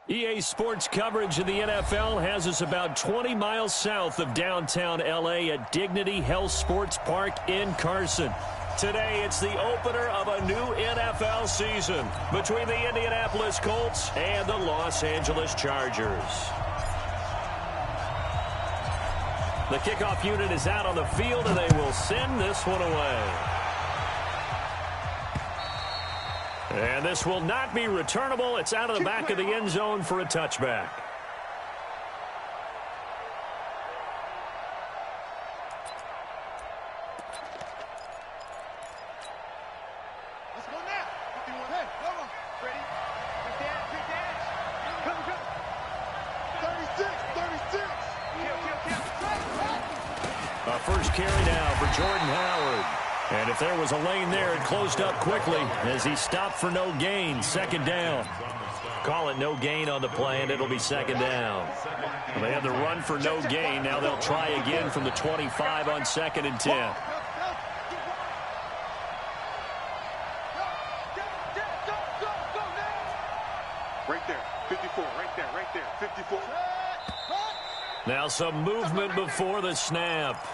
EA Sports coverage of the NFL has us about 20 miles south of downtown L.A. at Dignity Health Sports Park in Carson. Today, it's the opener of a new NFL season between the Indianapolis Colts and the Los Angeles Chargers. The kickoff unit is out on the field, and they will send this one away. And this will not be returnable. It's out of the back of the end zone for a touchback. Let's go now. 51. Hey, come on. Ready? Big dash, big dash. Come, come. 36, 36. A first carry now for Jordan Howard. And if there was a lane there, it closed up quickly as he stopped for no gain. Second down. Call it no gain on the play, and it'll be second down. Well, they had the run for no gain. Now they'll try again from the 25 on 2nd and 10. Right there. 54. Right there. 54. Now some movement before the snap.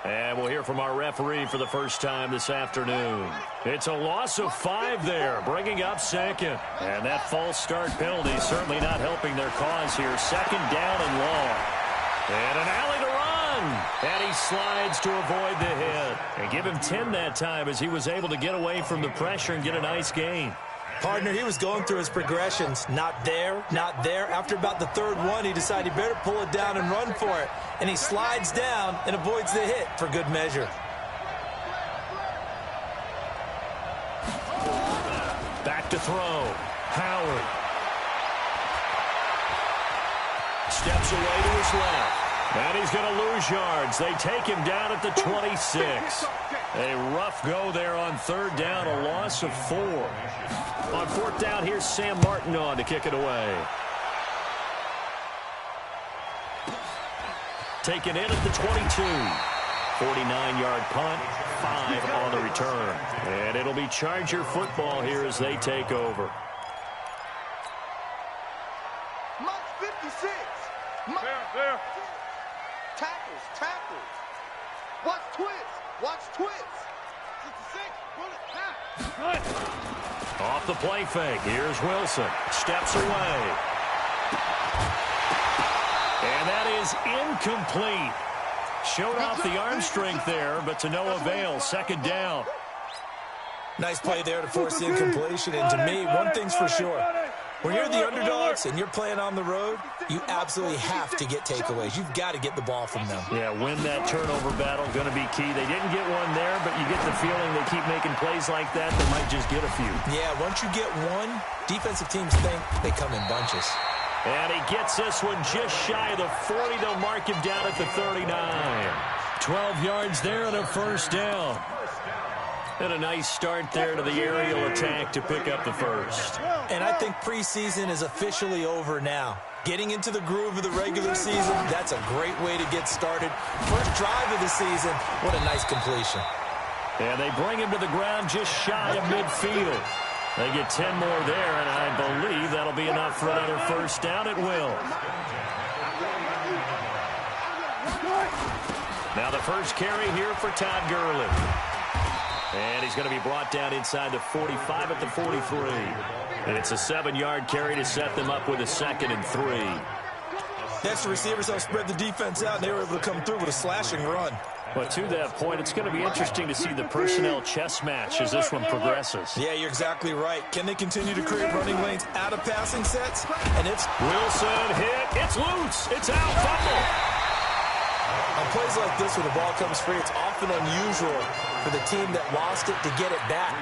And we'll hear from our referee for the first time this afternoon. It's a loss of 5 there, bringing up second. And that false start penalty certainly not helping their cause here. Second down and long. And an alley to run. And he slides to avoid the hit. And give him 10 that time as he was able to get away from the pressure and get a nice gain. Partner, he was going through his progressions. Not there, not there. After about the third one, he decided he better pull it down and run for it. And he slides down and avoids the hit for good measure. Back to throw. Howard. Steps away to his left. And he's going to lose yards. They take him down at the 26. A rough go there on third down, a loss of 4. On fourth down, here's Sam Martin on to kick it away. Taken in at the 22. 49-yard punt, 5 on the return. And it'll be Charger football here as they take over. Mark 56. There. Tackles. Watch twist. 56. Pull it back. Off the play fake. Here's Wilson. Steps away. And that is incomplete. Showed off the arm strength there, but to no avail. Second down. Nice play there to force the incompletion. And to me, one thing's for sure. When you're the underdogs and you're playing on the road, you absolutely have to get takeaways. You've got to get the ball from them. Yeah, win that turnover battle, going to be key. They didn't get one there, but you get the feeling they keep making plays like that, they might just get a few. Yeah, once you get one, defensive teams think they come in bunches. And he gets this one just shy of the 40. They'll mark him down at the 39. 12 yards there and a first down. And a nice start there to the aerial attack to pick up the first. And I think preseason is officially over now. Getting into the groove of the regular season, that's a great way to get started. First drive of the season, what a nice completion. And they bring him to the ground just shy of midfield. They get 10 more there, and I believe that'll be enough for another first down. It will. Now the first carry here for Todd Gurley. And he's going to be brought down inside the 45 at the 43. And it's a 7-yard carry to set them up with a 2nd and 3. Next, the receivers help spread the defense out, and they were able to come through with a slashing run. But to that point, it's going to be interesting to see the personnel chess match as this one progresses. Yeah, you're exactly right. Can they continue to create running lanes out of passing sets? And it's Wilson hit. It's loose. It's out. Fumble. On plays like this, when the ball comes free, it's often unusual for the team that lost it to get it back.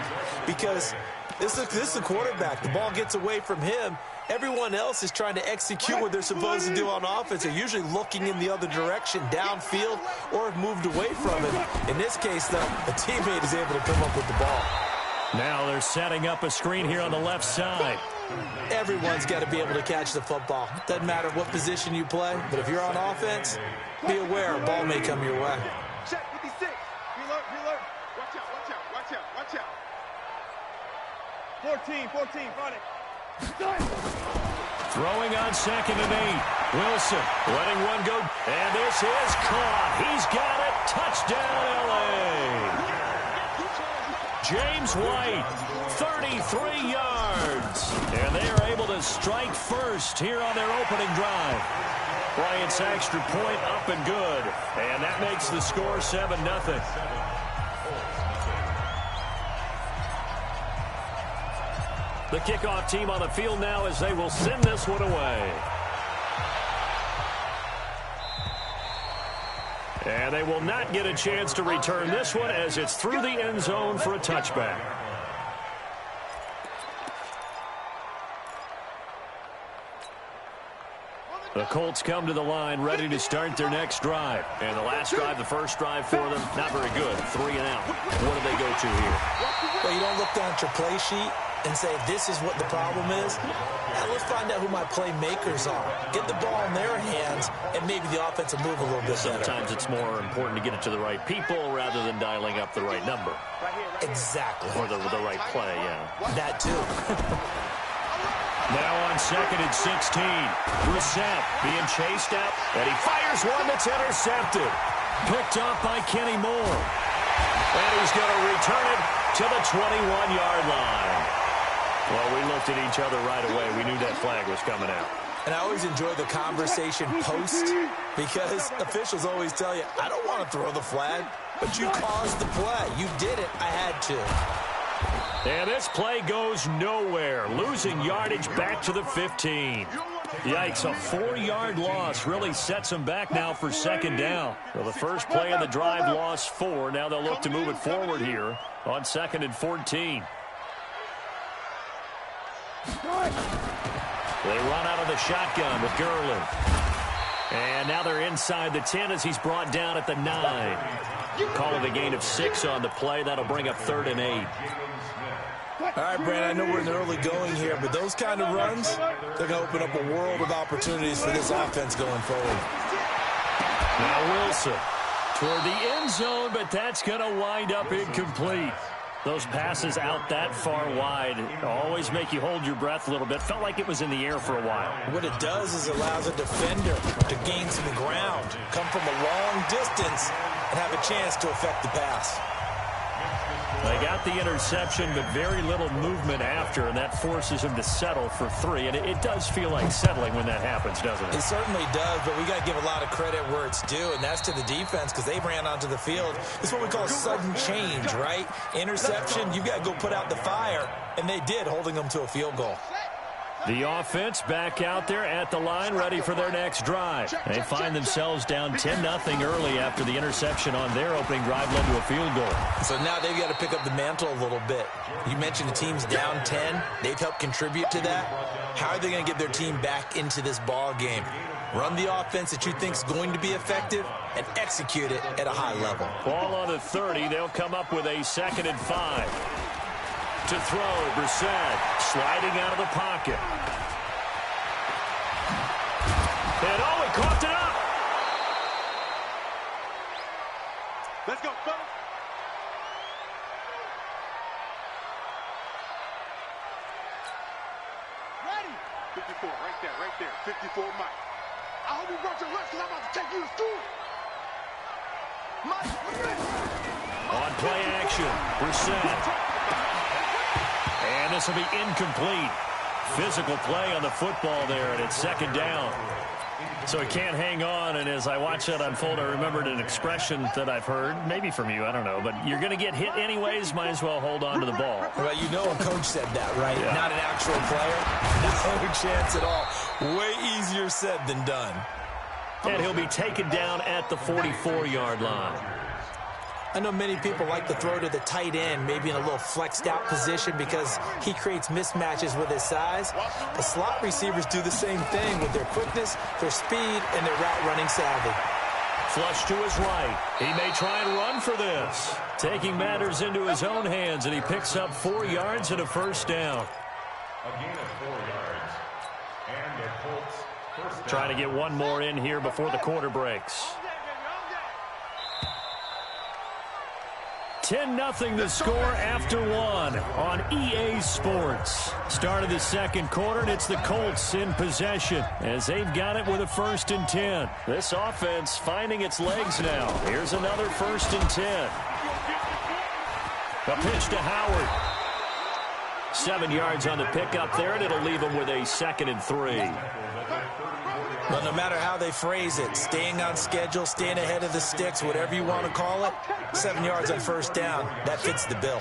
Because this is the quarterback. The ball gets away from him. Everyone else is trying to execute what they're supposed to do on offense. They're usually looking in the other direction, downfield, or have moved away from it. In this case, though, a teammate is able to come up with the ball. Now they're setting up a screen here on the left side. Everyone's got to be able to catch the football. Doesn't matter what position you play, but if you're on offense, be aware a ball may come your way. Check 56. Alert. Watch out. 14, run it. Throwing on 2nd and 8. Wilson letting one go. And this is caught. He's got it. Touchdown, L.A. James White, 33 yards. And they are able to strike first here on their opening drive. Bryant's extra point up and good. And that makes the score 7-0. The kickoff team on the field now as they will send this one away. And they will not get a chance to return this one as it's through the end zone for a touchback. The Colts come to the line ready to start their next drive. And the last drive, the first drive for them, not very good. 3 and out. What do they go to here? Well, you don't look down at your play sheet and say, this is what the problem is. Now let's find out who my playmakers are. Get the ball in their hands, and maybe the offense will move a little bit better. Sometimes it's more important to get it to the right people rather than dialing up the right number. Exactly. Or the right play, yeah. That too. Now on 2nd and 16. Brissett being chased out, and he fires one that's intercepted. Picked up by Kenny Moore. And he's going to return it to the 21-yard line. Well, we looked at each other right away. We knew that flag was coming out. And I always enjoy the conversation post because officials always tell you, I don't want to throw the flag, but you caused the play. You did it. I had to. And this play goes nowhere. Losing yardage back to the 15. Yikes, a 4-yard loss really sets them back now for 2nd down. So the first play of the drive lost 4. Now they'll look to move it forward here on 2nd and 14. They run out of the shotgun with Gurley. And now they're inside the 10 as he's brought down at the 9. Call it a gain of 6 on the play. That'll bring up 3rd and 8. All right, Brandon, I know we're in the early going here, but those kind of runs, they're going to open up a world of opportunities for this offense going forward. Now Wilson toward the end zone, but that's going to wind up incomplete. Those passes out that far wide always make you hold your breath a little bit. Felt like it was in the air for a while. What it does is it allows a defender to gain some ground, come from a long distance, and have a chance to affect the pass. They got the interception, but very little movement after, and that forces him to settle for 3. And it does feel like settling when that happens, doesn't it? It certainly does, but we got to give a lot of credit where it's due, and that's to the defense because they ran onto the field. It's what we call sudden change, right? Interception, you got to go put out the fire, and they did, holding them to a field goal. The offense back out there at the line, ready for their next drive. They find themselves down 10-0 early after the interception on their opening drive led to a field goal. So now they've got to pick up the mantle a little bit. You mentioned the team's down 10. They've helped contribute to that. How are they going to get their team back into this ball game? Run the offense that you think is going to be effective and execute it at a high level. Ball on the 30. They'll come up with a 2nd and 5. To throw, Brissett sliding out of the pocket. And he coughed it up. Let's go, fellas. Ready. 54, right there. 54, Mike. I hope you brought your lunch because I'm about to take you to school. Mike, what are you doing? On play action, Brissett. And this will be incomplete. Physical play on the football there, and it's 2nd down. So he can't hang on, and as I watch that unfold, I remembered an expression that I've heard, maybe from you, I don't know, but you're going to get hit anyways, might as well hold on to the ball. Well, you know a coach said that, right? Yeah. Not an actual player. No chance at all. Way easier said than done. And he'll be taken down at the 44-yard line. I know many people like to throw to the tight end, maybe in a little flexed out position because he creates mismatches with his size. The slot receivers do the same thing with their quickness, their speed, and their route running savvy. Flush to his right. He may try and run for this. Taking matters into his own hands, and he picks up 4 yards and a 1st down. A gain of 4 yards. And the Colts first down. Trying to get one more in here before the quarter breaks. 10-0 the score after one on EA Sports. Start of the second quarter, and it's the Colts in possession as they've got it with a 1st and 10. This offense finding its legs now. Here's another 1st and 10. A pitch to Howard. 7 yards on the pickup there, and it'll leave him with a 2nd and 3. Well, no matter how they phrase it, staying on schedule, staying ahead of the sticks, whatever you want to call it, 7 yards on 1st down, that fits the bill.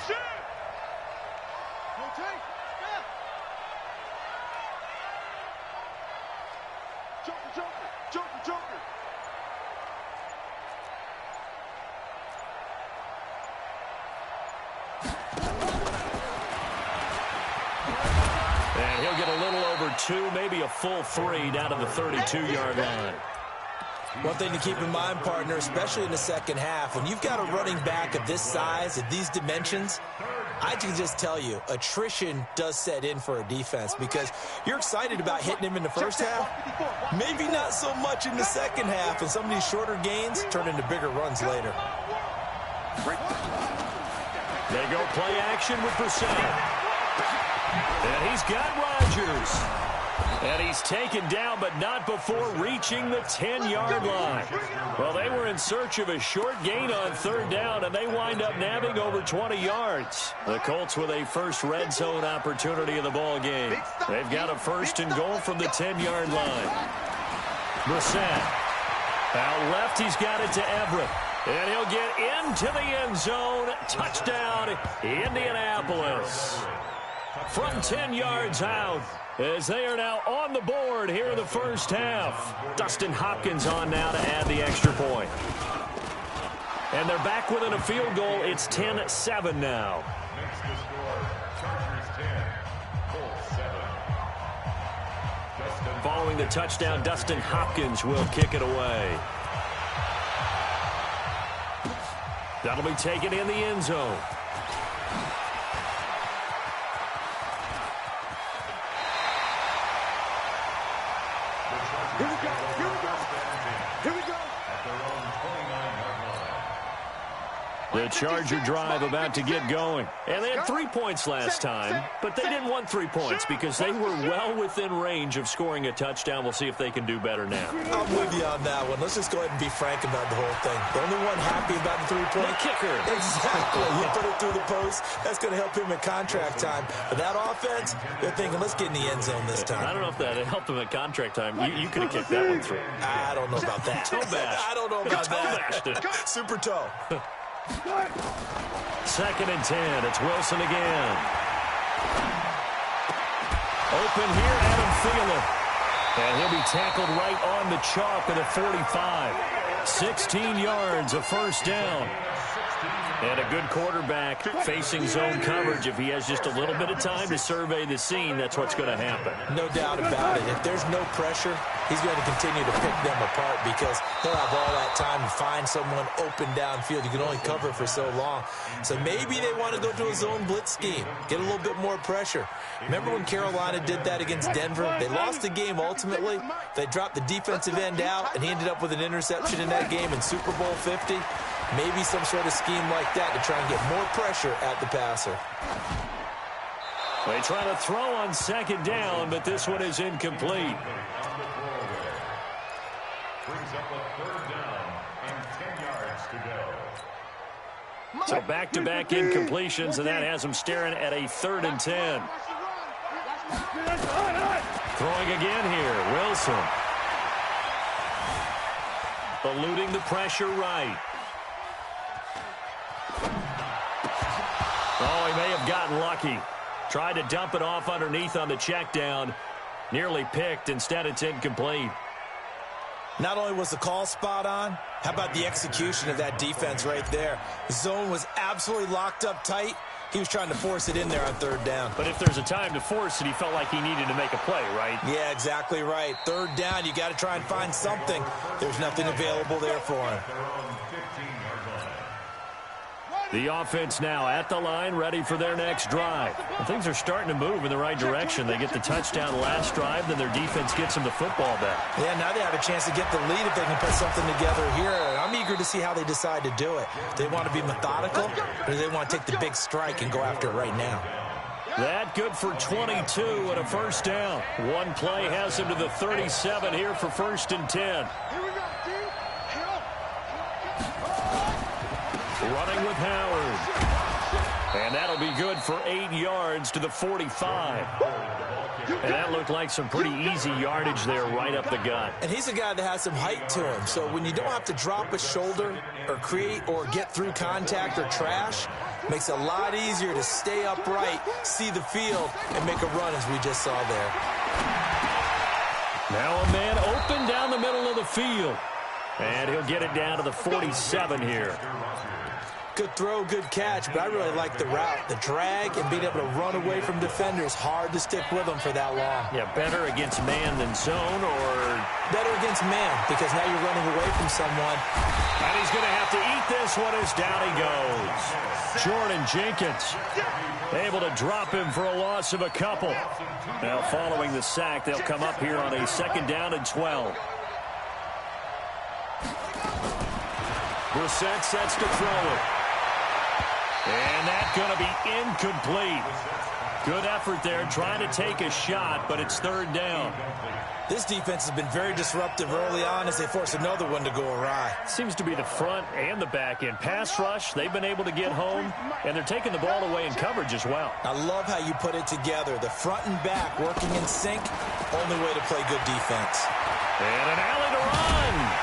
And he'll get a little over 2, maybe a full 3 down to the 32-yard line. One thing to keep in mind, partner, especially in the second half, when you've got a running back of this size, of these dimensions, I can just tell you, attrition does set in for a defense because you're excited about hitting him in the first half. Maybe not so much in the second half, and some of these shorter gains turn into bigger runs later. They go play action with Brissett. And he's got Rodgers. And he's taken down, but not before reaching the 10-yard line. Well, they were in search of a short gain on 3rd down, and they wind up nabbing over 20 yards. The Colts with a first red zone opportunity of the ball game. They've got a 1st and goal from the 10-yard line. Brissett. Out left, he's got it to Everett. And he'll get into the end zone. Touchdown, Indianapolis. From 10 yards out, as they are now on the board here in the first half. Dustin Hopkins on now to add the extra point. And they're back within a field goal. It's 10-7 now. Next to score, Chargers 10, Colts 7. Following the touchdown, Dustin Hopkins will kick it away. That'll be taken in the end zone. Here we go. Here we go. Here we go. At their own 29-yard line. The Charger drive about to get going. And they had 3 points last time, but they didn't want 3 points because they were well within range of scoring a touchdown. We'll see if they can do better now. I'm with you on that one. Let's just go ahead and be frank about the whole thing. The only one happy about the 3-point The kicker. Exactly. You put it through the post. That's going to help him in contract time. But that offense, they're thinking, let's get in the end zone this time. I don't know if that helped him at contract time. You could have kicked that one through. I don't know about that. Toe bash. I don't know about Toe that. bashed it. Super toe. 2nd and 10. It's Wilson again. Open here, Adam Thielen. And he'll be tackled right on the chalk of the 45. 16 yards, a 1st down. And a good quarterback facing zone coverage. If he has just a little bit of time to survey the scene, that's what's going to happen. No doubt about it. If there's no pressure, he's going to continue to pick them apart because he'll have all that time to find someone open downfield. You can only cover for so long. So maybe they want to go to a zone blitz scheme, get a little bit more pressure. Remember when Carolina did that against Denver? They lost the game ultimately. They dropped the defensive end out, and he ended up with an interception in that game in Super Bowl 50. Maybe some sort of scheme like that to try and get more pressure at the passer. They try to throw on 2nd down, but this one is incomplete. Brings up a 3rd down and 10 yards to go. So back-to-back incompletions, and that has them staring at a 3rd and 10. Throwing again here, Wilson. Eluding the pressure right. Oh, he may have gotten lucky. Tried to dump it off underneath on the check down. Nearly picked. Instead, it's incomplete. Not only was the call spot on, how about the execution of that defense right there? The zone was absolutely locked up tight. He was trying to force it in there on 3rd down. But if there's a time to force it, he felt like he needed to make a play, right? Yeah, exactly right. 3rd down, you got to try and find something. There's nothing available there for him. The offense now at the line, ready for their next drive. And things are starting to move in the right direction. They get the touchdown last drive, then their defense gets them the football back. Yeah, now they have a chance to get the lead if they can put something together here. I'm eager to see how they decide to do it. Do they want to be methodical, or do they want to take the big strike and go after it right now? That good for 22 and a first down. One play has him to the 37 here for 1st and 10. Running with Howard. And that'll be good for 8 yards to the 45. And that looked like some pretty easy yardage there right up the gut. And he's a guy that has some height to him. So when you don't have to drop a shoulder or create or get through contact or trash, makes it a lot easier to stay upright, see the field, and make a run as we just saw there. Now a man open down the middle of the field. And he'll get it down to the 47 here. Good throw, good catch, but I really like the route. The drag and being able to run away from defenders, hard to stick with them for that long. Yeah, better against man than zone, or better against man, because now you're running away from someone. And he's going to have to eat this one as down he goes. Jordan Jenkins able to drop him for a loss of a couple. Now following the sack, they'll come up here on a 2nd down and 12. Brissett sets to throw it. And that's going to be incomplete. Good effort there, trying to take a shot, but it's 3rd down. This defense has been very disruptive early on as they force another one to go awry. Seems to be the front and the back end. Pass rush, they've been able to get home, and they're taking the ball away in coverage as well. I love how you put it together. The front and back working in sync, only way to play good defense. And an alley to run.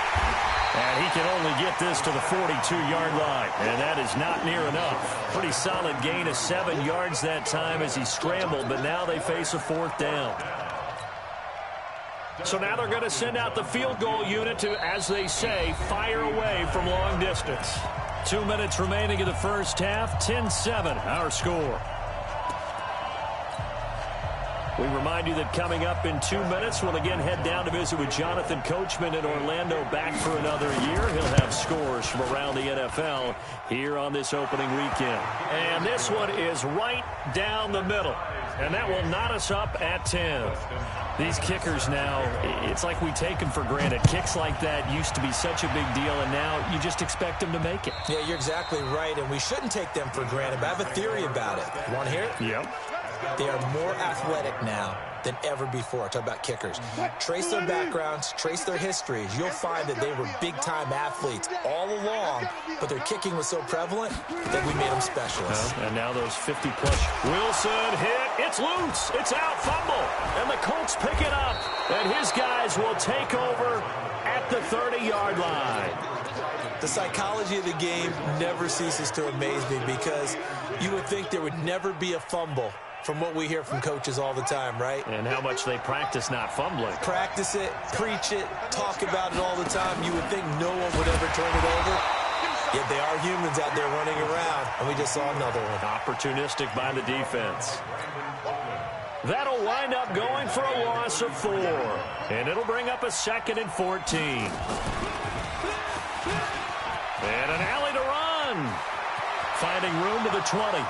And he can only get this to the 42-yard line. And that is not near enough. Pretty solid gain of 7 yards that time as he scrambled, but now they face a 4th down. So now they're going to send out the field goal unit to, as they say, fire away from long distance. 2 minutes remaining in the first half, 10-7 our score. We remind you that coming up in 2 minutes, we'll again head down to visit with Jonathan Coachman in Orlando, back for another year. He'll have scores from around the NFL here on this opening weekend. And this one is right down the middle. And that will knot us up at 10. These kickers now, it's like we take them for granted. Kicks like that used to be such a big deal, and now you just expect them to make it. Yeah, you're exactly right, and we shouldn't take them for granted. But I have a theory about it. You want to hear it? Yep. They are more athletic now than ever before. Talk about kickers. Trace their backgrounds, trace their histories. You'll find that they were big-time athletes all along, but their kicking was so prevalent that we made them specialists. And now those 50-plus. Wilson hit. It's loose. It's out. Fumble. And the Colts pick it up. And his guys will take over at the 30-yard line. The psychology of the game never ceases to amaze me because you would think there would never be a fumble from what we hear from coaches all the time, right? And how much they practice not fumbling. Practice it, preach it, talk about it all the time. You would think no one would ever turn it over. Yet they are humans out there running around, and we just saw another one. Opportunistic by the defense. That'll wind up going for a loss of 4. And it'll bring up a 2nd and 14. And an alley to run. Finding room to the 20.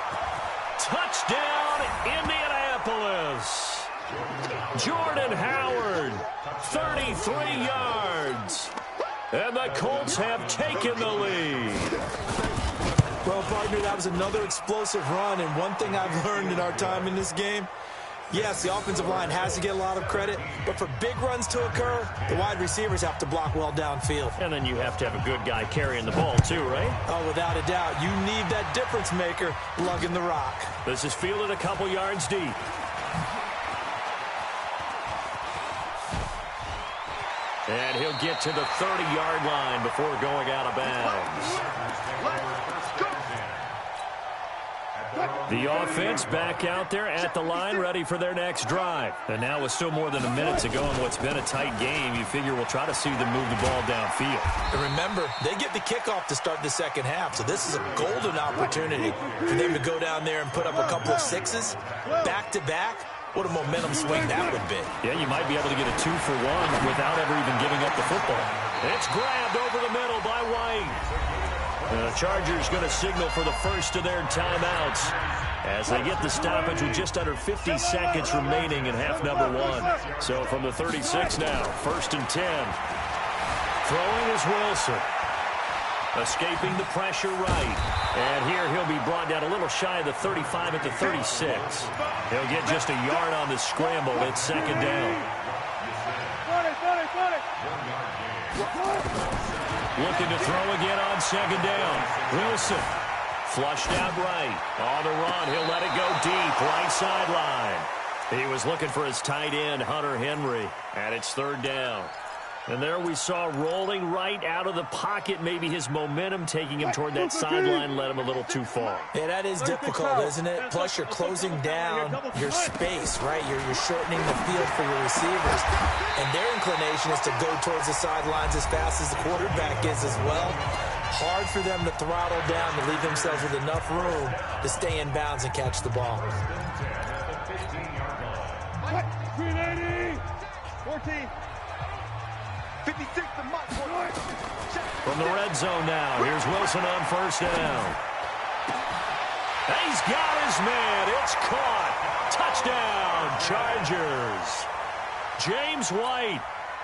Touchdown, Indianapolis. Jordan Howard, 33 yards. And the Colts have taken the lead. Well, partner, that was another explosive run. And one thing I've learned in our time in this game, yes, the offensive line has to get a lot of credit, but for big runs to occur, the wide receivers have to block well downfield. And then you have to have a good guy carrying the ball too, right? Oh, without a doubt. You need that difference maker lugging the rock. This is fielded a couple yards deep. And he'll get to the 30-yard line before going out of bounds. The offense back out there at the line, ready for their next drive. And now with still more than a minute to go in what's been a tight game, you figure we'll try to see them move the ball downfield. And remember, they get the kickoff to start the second half, so this is a golden opportunity for them to go down there and put up a couple of sixes back-to-back. What a momentum swing that would be. Yeah, you might be able to get a 2-for-1 without ever even giving up the football. It's grabbed over the middle by White. And the Chargers going to signal for the first of their timeouts as they get the stoppage with just under 50 seconds remaining in half number one. So from the 36 now, 1st and 10. Throwing is Wilson. Escaping the pressure right. And here he'll be brought down a little shy of the 35 at the 36. He'll get just a yard on the scramble. It's 2nd down. Looking to throw again on 2nd down. Wilson flushed out right. On the run, he'll let it go deep. Right sideline. He was looking for his tight end, Hunter Henry. And it's 3rd down. And there we saw rolling right out of the pocket. Maybe his momentum taking him toward that sideline led him a little too far. Yeah, that is difficult, isn't it? Plus, you're closing down your space, right? You're shortening the field for your receivers. And their inclination is to go towards the sidelines as fast as the quarterback is as well. Hard for them to throttle down to leave themselves with enough room to stay in bounds and catch the ball. 380. 14. 56 to Mott. From the red zone now, here's Wilson on 1st down. He's got his man. It's caught. Touchdown, Chargers. James White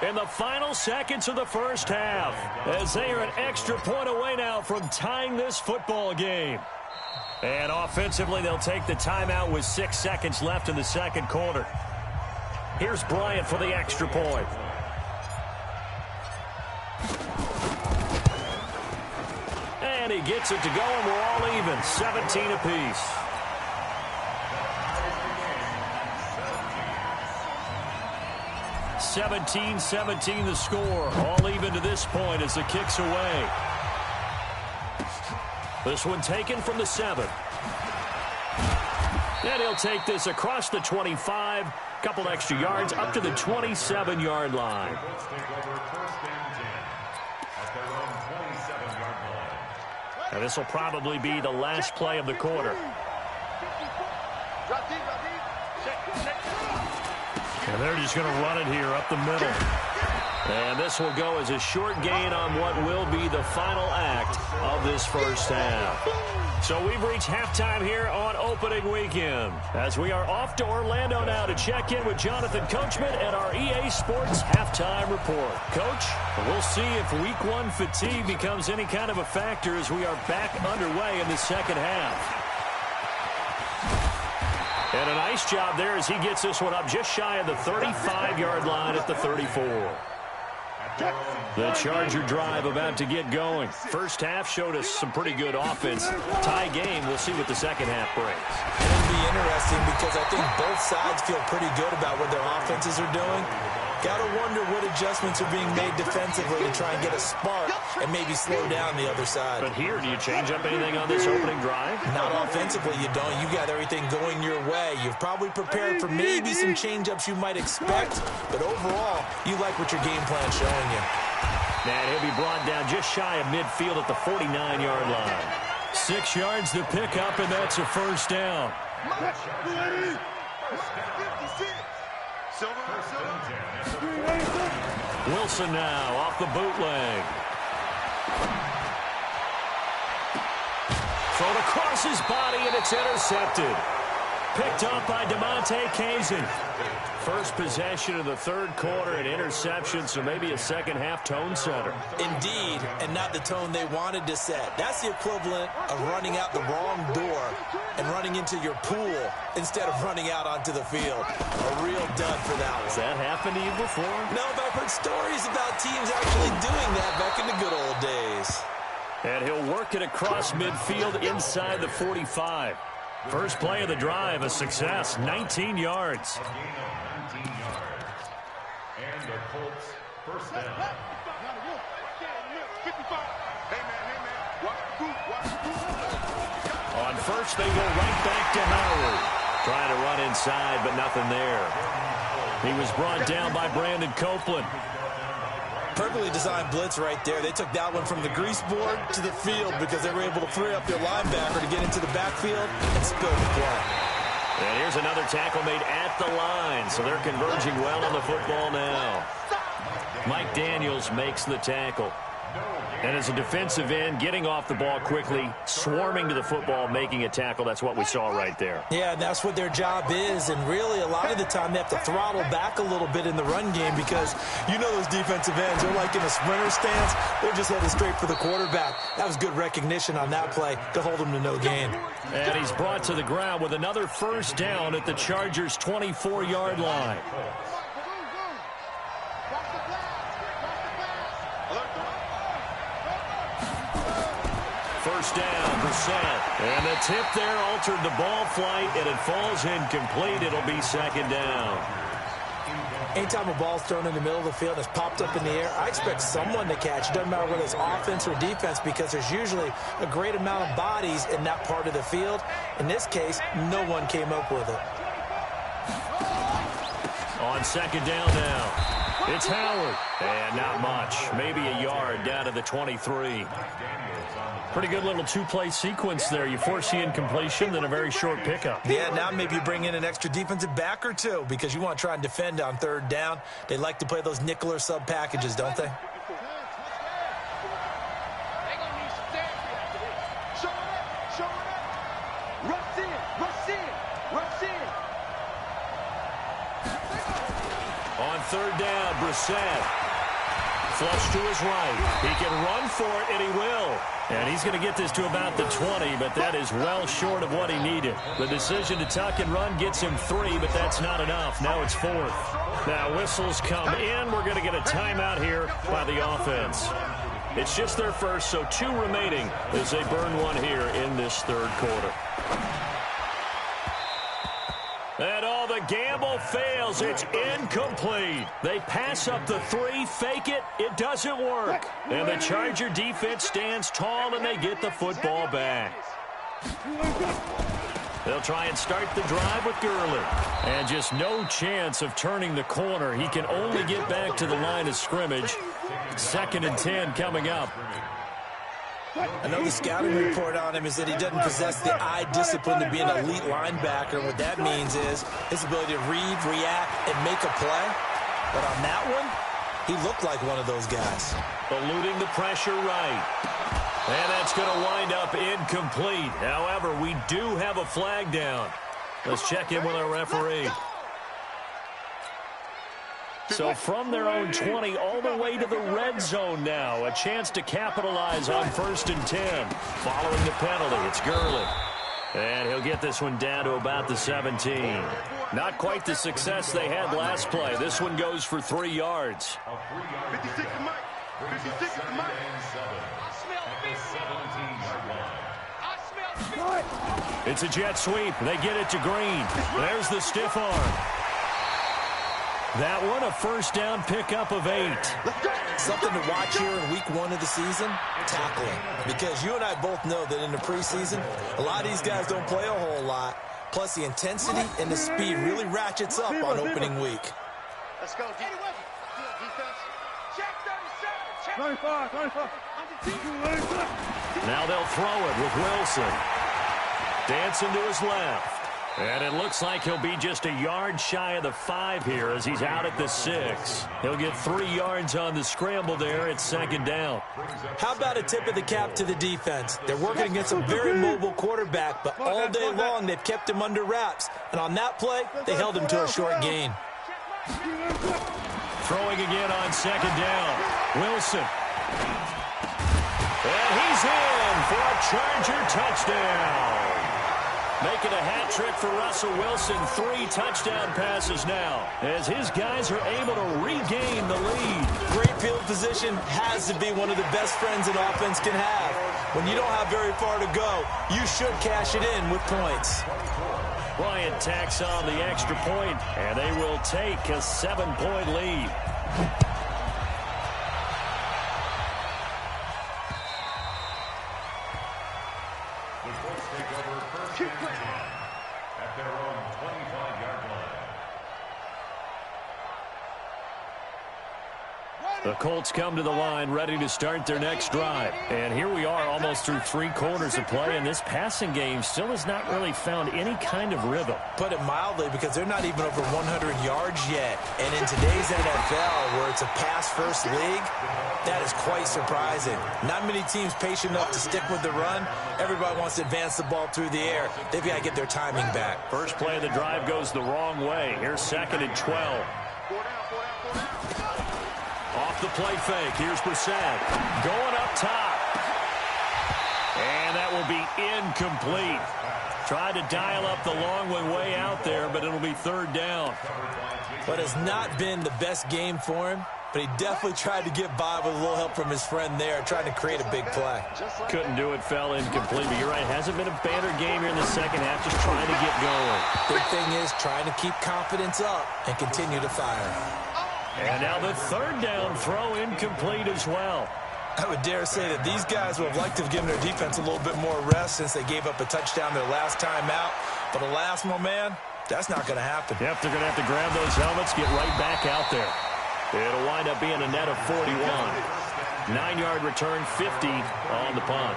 in the final seconds of the first half as they are an extra point away now from tying this football game. And offensively, they'll take the timeout with 6 seconds left in the 2nd quarter. Here's Bryant for the extra point. And he gets it to go, and we're all even. 17 apiece. (17-17) the score. All even to this point as the kick's away. This one taken from the 7. And he'll take this across the 25. Couple extra yards up to the 27-yard line. And this will probably be the last play of the quarter. And they're just going to run it here up the middle. And this will go as a short gain on what will be the final act of this first half. So we've reached halftime here on opening weekend as we are off to Orlando now to check in with Jonathan Coachman and our EA Sports halftime report. Coach, we'll see if week 1 fatigue becomes any kind of a factor as we are back underway in the second half. And a nice job there as he gets this one up just shy of the 35-yard line at the 34. The Charger drive about to get going. First half showed us some pretty good offense. Tie game. We'll see what the second half brings. It'll be interesting because I think both sides feel pretty good about what their offenses are doing. Got to wonder what adjustments are being made defensively to try and get a spark and maybe slow down the other side. But here, do you change up anything on this opening drive? Not offensively, you don't. You got everything going your way. You've probably prepared for maybe some change-ups you might expect, but overall, you like what your game plan's showing you. And he'll be brought down just shy of midfield at the 49-yard line. 6 yards to pick up, and that's a first down. Wilson now off the bootleg. Thrown across his body, and it's intercepted. Picked up by DeMonte Kazin. First possession of the 3rd quarter, an interception, so maybe a second-half tone setter. Indeed, and not the tone they wanted to set. That's the equivalent of running out the wrong door and running into your pool instead of running out onto the field. A real dud for that one. Has that happened to you before? No, but I've heard stories about teams actually doing that back in the good old days. And he'll work it across midfield inside the 45. First play of the drive, a success, 19 yards. And the Colts first down. On first, they go right back to Howard. Trying to run inside, but nothing there. He was brought down by Brandon Copeland. Perfectly designed blitz right there. They took that one from the grease board to the field because they were able to free up their linebacker to get into the backfield and spill the play. And here's another tackle made at the line, so they're converging well on the football now. Mike Daniels makes the tackle. And as a defensive end, getting off the ball quickly, swarming to the football, making a tackle, that's what we saw right there. Yeah, that's what their job is, and really a lot of the time they have to throttle back a little bit in the run game because you know those defensive ends, they're like in a sprinter stance. They're just headed straight for the quarterback. That was good recognition on that play to hold him to no gain. And he's brought to the ground with another first down at the Chargers' 24-yard line. First down, Brissett. And the tip there altered the ball flight, and it falls incomplete. It'll be second down. Anytime a ball's thrown in the middle of the field and it's popped up in the air, I expect someone to catch. It doesn't matter whether it's offense or defense because there's usually a great amount of bodies in that part of the field. In this case, no one came up with it. On second down now. It's Howard. And not much. Maybe a yard down to the 23. Pretty good little two-play sequence there. You force the incompletion, then a very short pickup. Yeah, now maybe you bring in an extra defensive back or two because you want to try and defend on third down. They like to play those nickel or sub packages, don't they? On third down, Brissett. Flush to his right. He can run for it, and he will. And he's going to get this to about the 20, but that is well short of what he needed. The decision to tuck and run gets him 3, but that's not enough. Now it's 4th. Now whistles come in. We're going to get a timeout here by the offense. It's just their first, so 2 remaining as they burn one here in this third quarter. And all the gamble fails. It's incomplete. They pass up the 3, fake it. It doesn't work. And the Charger defense stands tall, and they get the football back. They'll try and start the drive with Gurley. And just no chance of turning the corner. He can only get back to the line of scrimmage. 2nd and 10 coming up. I know the scouting report on him is that he doesn't possess the eye discipline to be an elite linebacker. What that means is his ability to read, react, and make a play. But on that one, he looked like one of those guys. Eluding the pressure right. And that's going to wind up incomplete. However, we do have a flag down. Let's check in with our referee. So from their own 20 all the way to the red zone now. A chance to capitalize on 1st and 10. Following the penalty, it's Gurley. And he'll get this one down to about the 17. Not quite the success they had last play. This one goes for 3 yards. 56 to Mike. 56 to Mike. It's a jet sweep. They get it to Green. There's the stiff arm. That one, a first down pickup of 8. Something to watch here in week 1 of the season, tackling. Because you and I both know that in the preseason, a lot of these guys don't play a whole lot. Plus, the intensity and the speed really ratchets up on opening week. Let's go, defense. Check 37. Check 25. Now they'll throw it with Wilson. Dancing to his left. And it looks like he'll be just a yard shy of the 5 here as he's out at the 6. He'll get 3 yards on the scramble there at 2nd down. How about a tip of the cap to the defense? They're working against a very mobile quarterback, but all day long they've kept him under wraps. And on that play, they held him to a short gain. Throwing again on 2nd down. Wilson. And he's in for a Charger touchdown. Making a hat trick for Russell Wilson. 3 touchdown passes now as his guys are able to regain the lead. Great field position has to be one of the best friends an offense can have. When you don't have very far to go, you should cash it in with points. Bryant tacks on the extra point, and they will take a 7-point lead. At their own 25-yard line. The Colts come to the line ready to start their next drive. And here we are almost through 3 quarters of play, and this passing game still has not really found any kind of rhythm. Put it mildly, because they're not even over 100 yards yet. And in today's NFL, where it's a pass-first league, that is quite surprising. Not many teams patient enough to stick with the run. Everybody wants to advance the ball through the air. They've got to get their timing back. First play of the drive goes the wrong way. Here's 2nd and 12. Off the play fake. Here's Brissett. Going up top. And that will be incomplete. Tried to dial up the long one way out there, but it'll be 3rd down. But it's not been the best game for him, but he definitely tried to get by with a little help from his friend there, trying to create a big play. Couldn't do it, fell incomplete. But you're right, hasn't been a banner game here in the second half, just trying to get going. Big thing is trying to keep confidence up and continue to fire. And now the 3rd down throw incomplete as well. I would dare say that these guys would have liked to have given their defense a little bit more rest since they gave up a touchdown their last time out. But alas, my man, that's not going to happen. Yep, they're going to have to grab those helmets, get right back out there. It'll wind up being a net of 41. 9-yard return, 50 on the punt.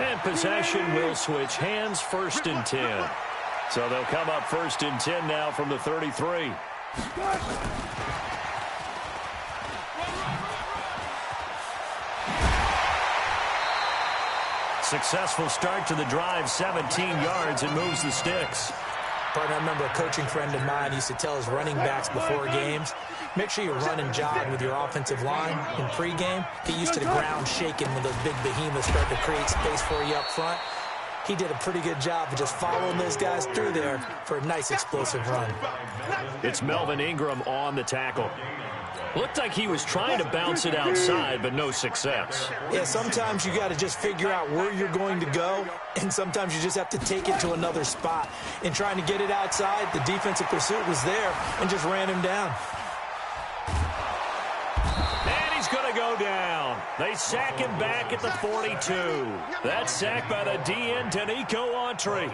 And possession will switch hands, 1st and 10. So they'll come up 1st and 10 now from the 33. Successful start to the drive, 17 yards, and moves the sticks. Partner, I remember a coaching friend of mine used to tell his running backs before games, make sure you run and jog with your offensive line in pregame. Get used to the ground shaking when those big behemoths start to create space for you up front. He did a pretty good job of just following those guys through there for a nice explosive run. It's Melvin Ingram on the tackle. Looked like he was trying to bounce it outside, but no success. Yeah, sometimes you got to just figure out where you're going to go, and sometimes you just have to take it to another spot. In trying to get it outside, the defensive pursuit was there and just ran him down. And he's going to go down. They sack him back at the 42. That's sacked by the DN, Danico Autry.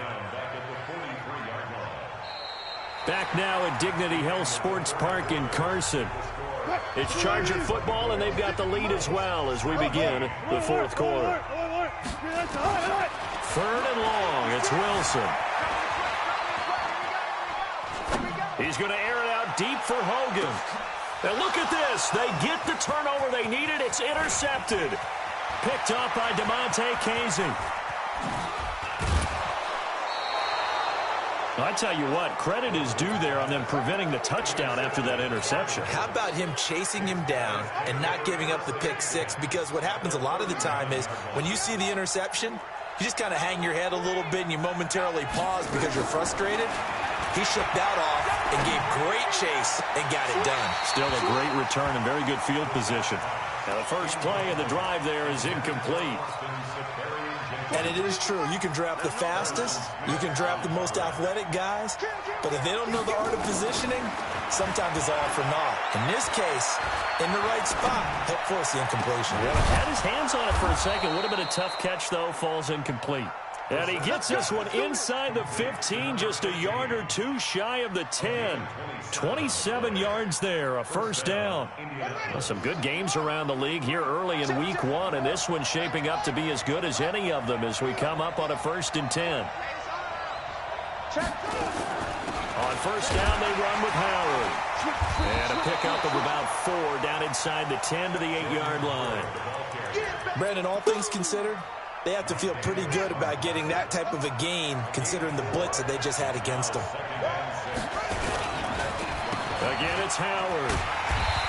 Back now at Dignity Health Sports Park in Carson. It's Charger football, and they've got the lead as well as we begin the 4th quarter. 3rd and long. It's Wilson. He's going to air it out deep for Hogan. And look at this. They get the turnover they needed. It's intercepted. Picked up by DeMonte Casey. I tell you what, credit is due there on them preventing the touchdown after that interception. How about him chasing him down and not giving up the pick 6? Because what happens a lot of the time is when you see the interception, you just kind of hang your head a little bit and you momentarily pause because you're frustrated. He shook that off and gave great chase and got it done. Still a great return and very good field position. Now the first play of the drive there is incomplete. And it is true. You can draft the fastest. You can draft the most athletic guys. But if they don't know the art of positioning, sometimes it's all for naught. In this case, in the right spot, help force the incompletion. Well, had his hands on it for a second. Would have been a tough catch, though. Falls incomplete. And he gets this one inside the 15, just a yard or two shy of the 10. 27 yards there, a 1st down. Well, some good games around the league here early in week 1, and this one's shaping up to be as good as any of them as we come up on a 1st and 10. On 1st down, they run with Howard. And a pickup of about 4 down inside the 10 to the 8-yard line. Brandon, all things considered, they have to feel pretty good about getting that type of a gain considering the blitz that they just had against them. Again, it's Howard.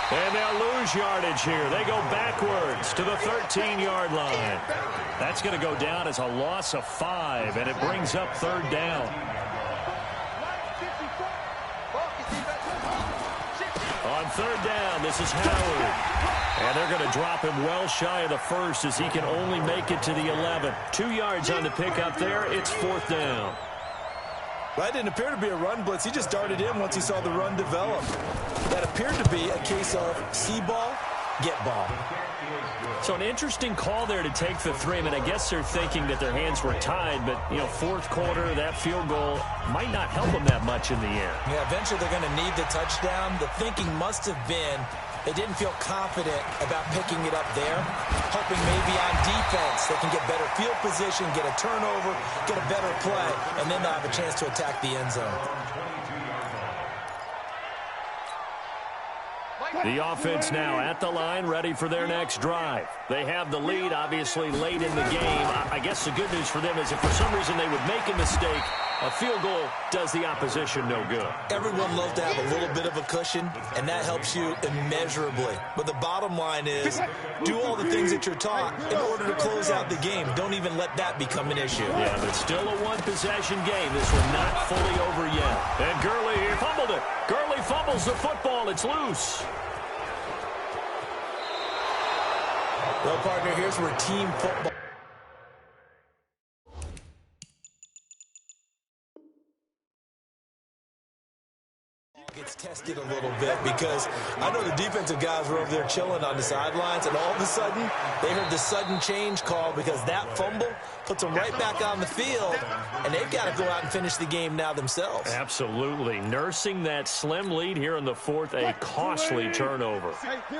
And they'll lose yardage here. They go backwards to the 13-yard line. That's going to go down as a loss of 5, and it brings up 3rd down. On 3rd down, this is Howard. And they're going to drop him well shy of the 1st as he can only make it to the 11. 2 yards on the pickup there. It's 4th down. Well, that didn't appear to be a run blitz. He just darted in once he saw the run develop. That appeared to be a case of see ball, get ball. So an interesting call there to take the 3. I mean, I guess they're thinking that their hands were tied, but, you know, 4th quarter, that field goal might not help them that much in the air. Yeah, eventually they're going to need the touchdown. The thinking must have been, They didn't feel confident about picking it up there, hoping maybe on defense they can get better field position, get a turnover, get a better play, and then they'll have a chance to attack the end zone. The offense now at the line, ready for their next drive. They have the lead, obviously, late in the game. I guess the good news for them is if for some reason they would make a mistake, a field goal does the opposition no good. Everyone loves to have a little bit of a cushion, and that helps you immeasurably. But the bottom line is, do all the things that you're taught in order to close out the game. Don't even let that become an issue. Yeah, but still a one-possession game. This one not fully over yet. And Gurley fumbled it. Gurley fumbles the football. It's loose. Well, partner, here's where team football gets tested a little bit, because I know the defensive guys were over there chilling on the sidelines, and all of a sudden they heard the sudden change call because that fumble puts them right back on the field, and they've got to go out and finish the game now themselves. Absolutely. Nursing that slim lead here in the fourth, a costly turnover.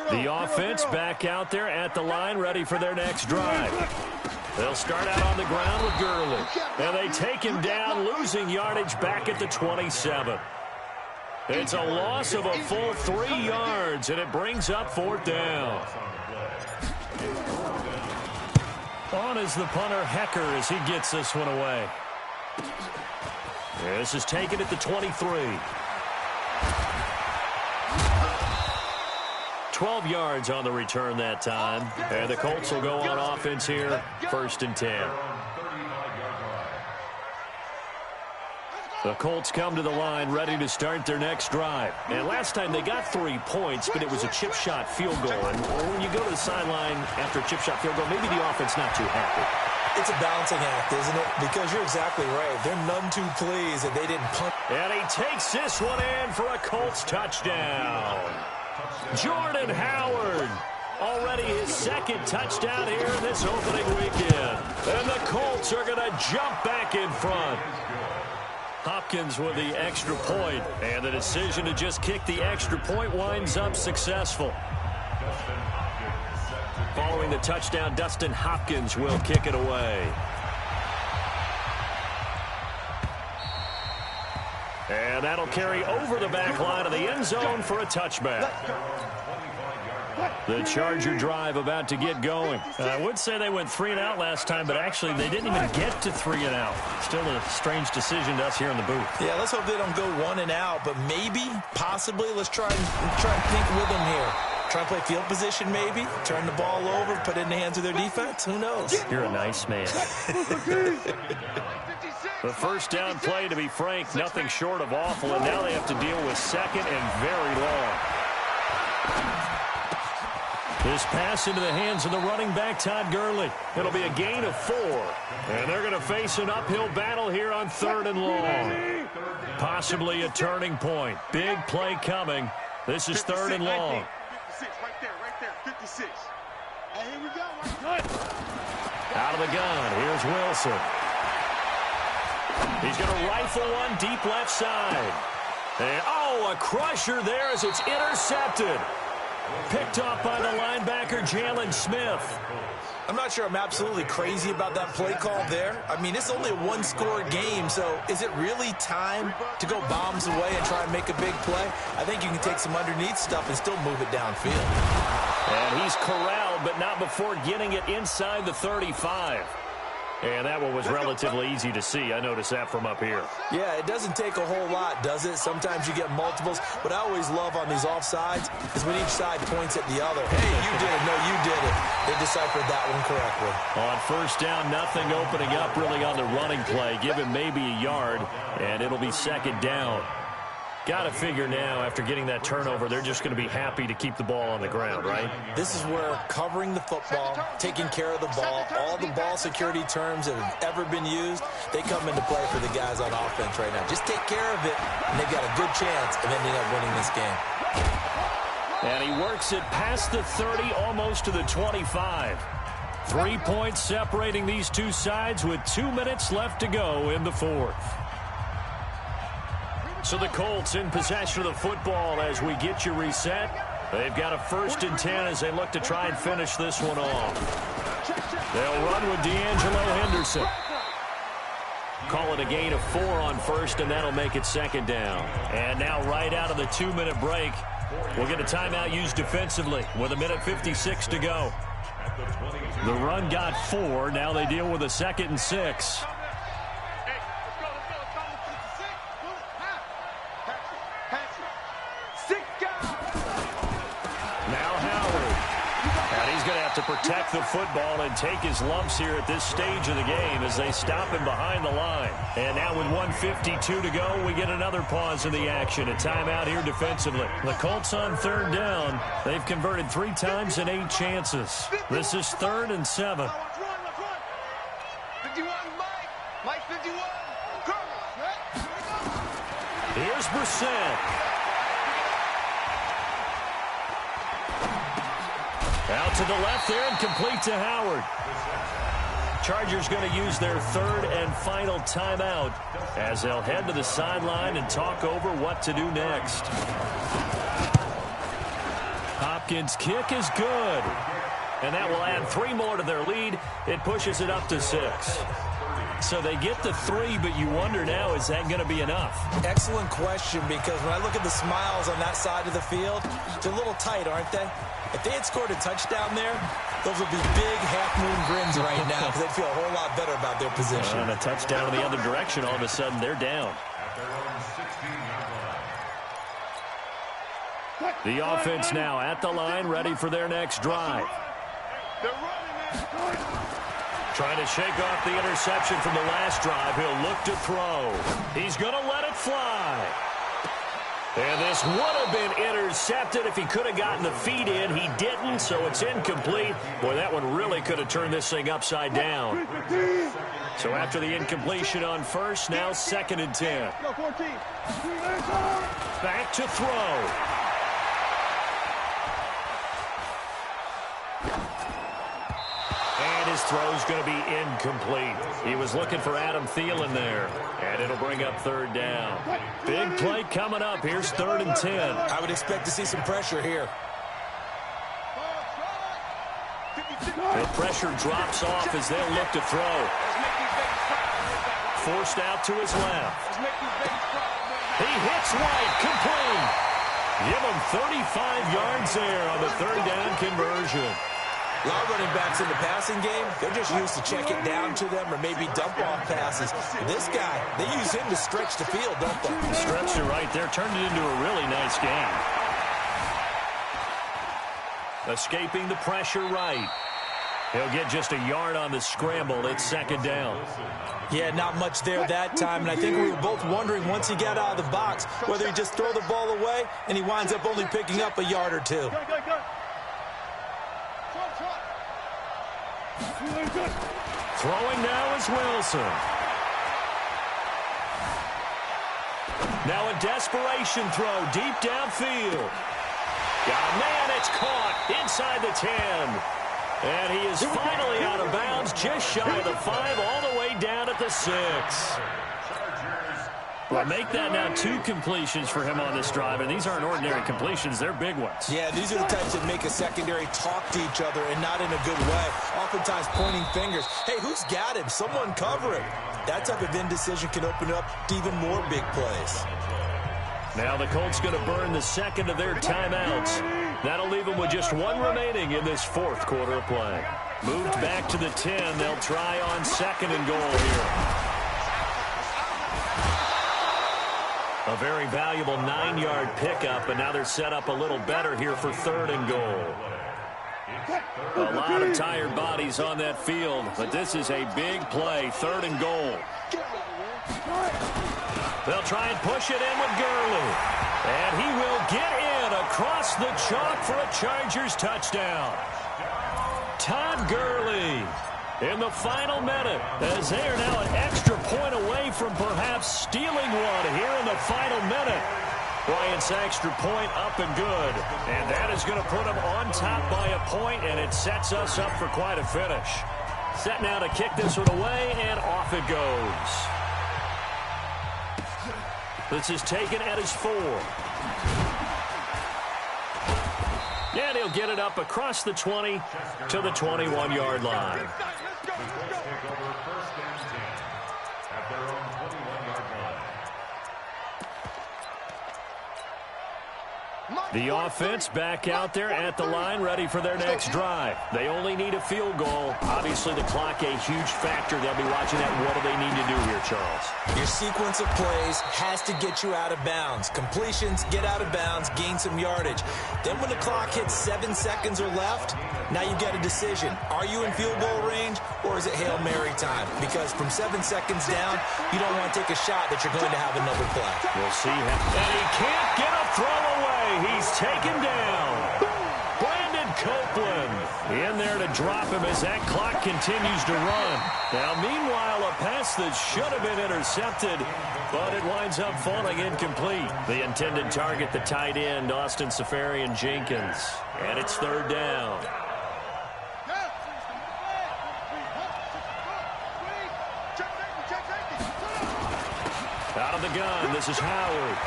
The offense back out there at the line, ready for their next drive. They'll start out on the ground with Gurley, and they take him down, losing yardage back at the 27. It's a loss of a full 3 yards, and it brings up 4th down. On is the punter, Hecker, as he gets this one away. This is taken at the 23. 12 yards on the return that time. And the Colts will go on offense here, 1st and 10. The Colts come to the line ready to start their next drive. And last time they got 3 points, but it was a chip shot field goal. And when you go to the sideline after a chip shot field goal, maybe the offense not too happy. It's a balancing act, isn't it? Because you're exactly right. They're none too pleased that they didn't punt. And he takes this one in for a Colts touchdown. Jordan Howard. Already his 2nd touchdown here in this opening weekend. And the Colts are going to jump back in front. Hopkins with the extra point, and the decision to just kick the extra point winds up successful. Following the touchdown, Dustin Hopkins will kick it away. And that'll carry over the back line of the end zone for a touchback. The Charger drive about to get going. I would say they went 3 and out last time, but actually they didn't even get to 3 and out. Still a strange decision to us here in the booth. Yeah, let's hope they don't go 1 and out, but maybe, possibly, let's try and think with them here. Try and play field position maybe, turn the ball over, put it in the hands of their defense. Who knows? You're a nice man. The first down play, to be frank, nothing short of awful, and now they have to deal with 2nd and very long. This pass into the hands of the running back, Todd Gurley. It'll be a gain of 4. And they're going to face an uphill battle here on 3rd and long. Possibly a turning point. Big play coming. This is 3rd and long. 56, right there, 56. And here we go. Good. Out of the gun, here's Wilson. He's going to rifle one deep left side. And, a crusher there as it's intercepted. Picked off by the linebacker, Jalen Smith. I'm not sure I'm absolutely crazy about that play call there. I mean, it's only a 1-score game, so is it really time to go bombs away and try and make a big play? I think you can take some underneath stuff and still move it downfield. And he's corralled, but not before getting it inside the 35. And that one was relatively easy to see. I noticed that from up here. Yeah, it doesn't take a whole lot, does it? Sometimes you get multiples. What I always love on these offsides is when each side points at the other. Hey, you did it. No, you did it. They deciphered that one correctly. On 1st down, nothing opening up really on the running play. Give him maybe a yard, and it'll be 2nd down. Got to figure now, after getting that turnover, they're just going to be happy to keep the ball on the ground, right? This is where covering the football, taking care of the ball, all the ball security terms that have ever been used, they come into play for the guys on offense right now. Just take care of it, and they've got a good chance of ending up winning this game. And he works it past the 30, almost to the 25. 3 points separating these two sides with 2 minutes left to go in the 4th. So the Colts in possession of the football as we get you reset. They've got a 1st and 10 as they look to try and finish this one off. They'll run with D'Angelo Henderson. Call it a gain of 4 on 1st, and that'll make it 2nd down. And now right out of the 2-minute break, we'll get a timeout used defensively with 1:56 to go. The run got 4. Now they deal with a 2nd and 6. To protect the football and take his lumps here at this stage of the game as they stop him behind the line. And now with 1:52 to go, we get another pause in the action. A timeout here defensively. The Colts on 3rd down. They've converted 3 times in 8 chances. This is 3rd and 7. 51, Mike 51. Here's Brissett. Out to the left there and complete to Howard. Chargers going to use their 3rd and final timeout as they'll head to the sideline and talk over what to do next. Hopkins' kick is good. And that will add 3 more to their lead. It pushes it up to 6. So they get the 3, but you wonder now, is that going to be enough? Excellent question, because when I look at the smiles on that side of the field, they're a little tight, aren't they? If they had scored a touchdown there, those would be big half-moon grins right now because they'd feel a whole lot better about their position. And a touchdown in the other direction, all of a sudden they're down. The offense now at the line, ready for their next drive. Trying to shake off the interception from the last drive. He'll look to throw. He's going to let it fly. And this would have been intercepted if he could have gotten the feet in. He didn't, so it's incomplete. Boy, that one really could have turned this thing upside down. So after the incompletion on 1st, now 2nd and 10. Back to throw. His throw's going to be incomplete. He was looking for Adam Thielen there, and it'll bring up 3rd down. Big play coming up. Here's 3rd and 10. I would expect to see some pressure here. The pressure drops off as they'll look to throw. Forced out to his left. He hits White, complete. Give him 35 yards there on the 3rd down conversion. A lot of running backs in the passing game, they're just used to check it down to them or maybe dump off passes. This guy, they use him to stretch the field, don't they? Stretched it right there, turned it into a really nice game. Escaping the pressure right. He'll get just a yard on the scramble. It's 2nd down. Yeah, not much there that time, and I think we were both wondering once he got out of the box whether he just throw the ball away and he winds up only picking up a yard or 2. Throwing now is Wilson. Now a desperation throw deep downfield. Man, it's caught inside the 10. And he is finally out of bounds, just shy of the 5, all the way down at the 6. Well, make that now 2 completions for him on this drive, and these aren't ordinary completions. They're big ones. Yeah, these are the types that make a secondary talk to each other and not in a good way. Oftentimes pointing fingers. Hey, who's got him? Someone cover him. That type of indecision can open up to even more big plays. Now the Colts going to burn the 2nd of their timeouts. That'll leave them with just 1 remaining in this 4th quarter of play. Moved back to the 10. They'll try on 2nd and goal here. A very valuable 9-yard pickup, and now they're set up a little better here for 3rd and goal. A lot of tired bodies on that field, but this is a big play, 3rd and goal. They'll try and push it in with Gurley. And he will get in across the chalk for a Chargers touchdown. Todd Gurley in the final minute, as they are now an extra point away from perhaps stealing one here in the final minute. Bryant's extra point up and good. And that is going to put them on top by a point, and it sets us up for quite a finish. Set now to kick this one away, and off it goes. This is taken at his 4. he'll get it up across the 20 to the 21-yard line. Let's go. Take over first and 10 at their own 21-yard line. The offense back out there at the line, ready for their next drive. They only need a field goal. Obviously, the clock a huge factor. They'll be watching that. What do they need to do here, Charles? Your sequence of plays has to get you out of bounds. Completions, get out of bounds, gain some yardage. Then when the clock hits 7 seconds or left, now you've got a decision. Are you in field goal range, or is it Hail Mary time? Because from 7 seconds down, you don't want to take a shot that you're going to have another play. We'll see. And he can't get a throw away. He's taken down. Brandon Copeland in there to drop him as that clock continues to run. Now, meanwhile, a pass that should have been intercepted, but it winds up falling incomplete. The intended target, the tight end, Austin Safarian-Jenkins. And it's third down. Out of the gun, this is Howard.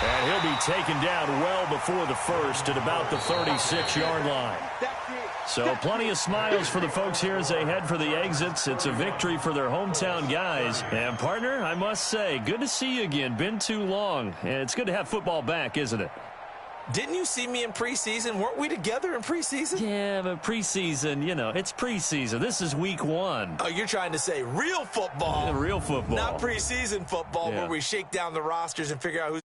And he'll be taken down well before the first at about the 36-yard line. So plenty of smiles for the folks here as they head for the exits. It's a victory for their hometown guys. And, partner, I must say, good to see you again. Been too long. And it's good to have football back, isn't it? Didn't you see me in preseason? Weren't we together in preseason? Yeah, but preseason, you know, it's preseason. This is week 1. Oh, you're trying to say real football. Real football. Not preseason football where we shake down the rosters and figure out who's